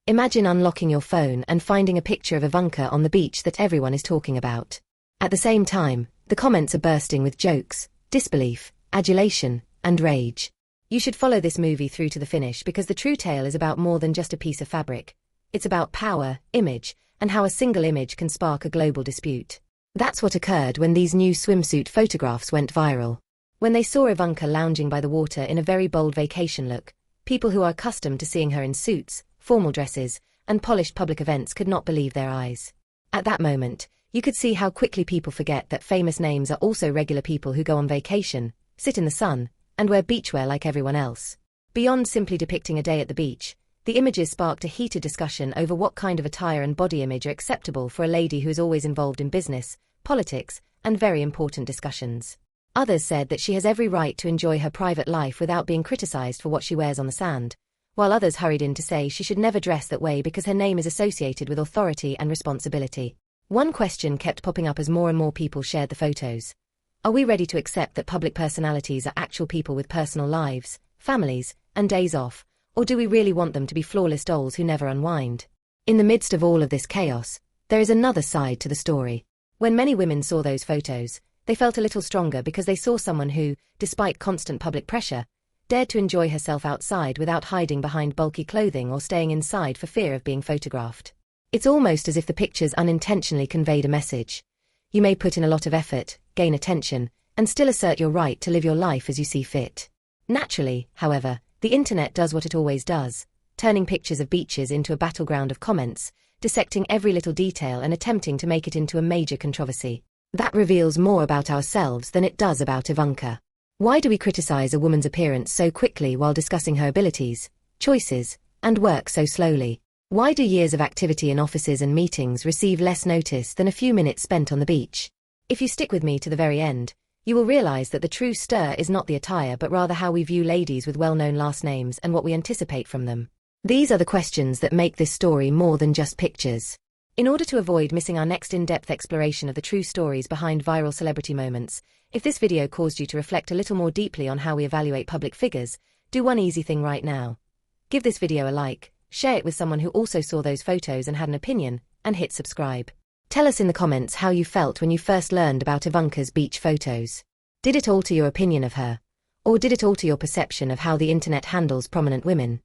Imagine unlocking your phone and finding a picture of Ivanka on the beach that everyone is talking about. At the same time, the comments are bursting with jokes, disbelief, adulation, and rage. You should follow this movie through to the finish because the true tale is about more than just a piece of fabric. It's about power, image, and how a single image can spark a global dispute. That's what occurred when these new swimsuit photographs went viral. When they saw Ivanka lounging by the water in a very bold vacation look, people who are accustomed to seeing her in suits, formal dresses, and polished public events could not believe their eyes. At that moment, you could see how quickly people forget that famous names are also regular people who go on vacation, sit in the sun, and wear beachwear like everyone else. Beyond simply depicting a day at the beach, the images sparked a heated discussion over what kind of attire and body image are acceptable for a lady who is always involved in business, politics, and very important discussions. Others said that she has every right to enjoy her private life without being criticized for what she wears on the sand, while others hurried in to say she should never dress that way because her name is associated with authority and responsibility. One question kept popping up as more and more people shared the photos. Are we ready to accept that public personalities are actual people with personal lives, families, and days off, or do we really want them to be flawless dolls who never unwind? In the midst of all of this chaos, there is another side to the story. When many women saw those photos, they felt a little stronger because they saw someone who, despite constant public pressure, dared to enjoy herself outside without hiding behind bulky clothing or staying inside for fear of being photographed. It's almost as if the pictures unintentionally conveyed a message. You may put in a lot of effort, gain attention, and still assert your right to live your life as you see fit. Naturally, however, the internet does what it always does, turning pictures of beaches into a battleground of comments, dissecting every little detail and attempting to make it into a major controversy. That reveals more about ourselves than it does about Ivanka. Why do we criticize a woman's appearance so quickly while discussing her abilities, choices, and work so slowly? Why do years of activity in offices and meetings receive less notice than a few minutes spent on the beach? If you stick with me to the very end, you will realize that the true stir is not the attire but rather how we view ladies with well-known last names and what we anticipate from them. These are the questions that make this story more than just pictures. In order to avoid missing our next in-depth exploration of the true stories behind viral celebrity moments, if this video caused you to reflect a little more deeply on how we evaluate public figures, do one easy thing right now. Give this video a like, share it with someone who also saw those photos and had an opinion, and hit subscribe. Tell us in the comments how you felt when you first learned about Ivanka's beach photos. Did it alter your opinion of her? Or did it alter your perception of how the internet handles prominent women?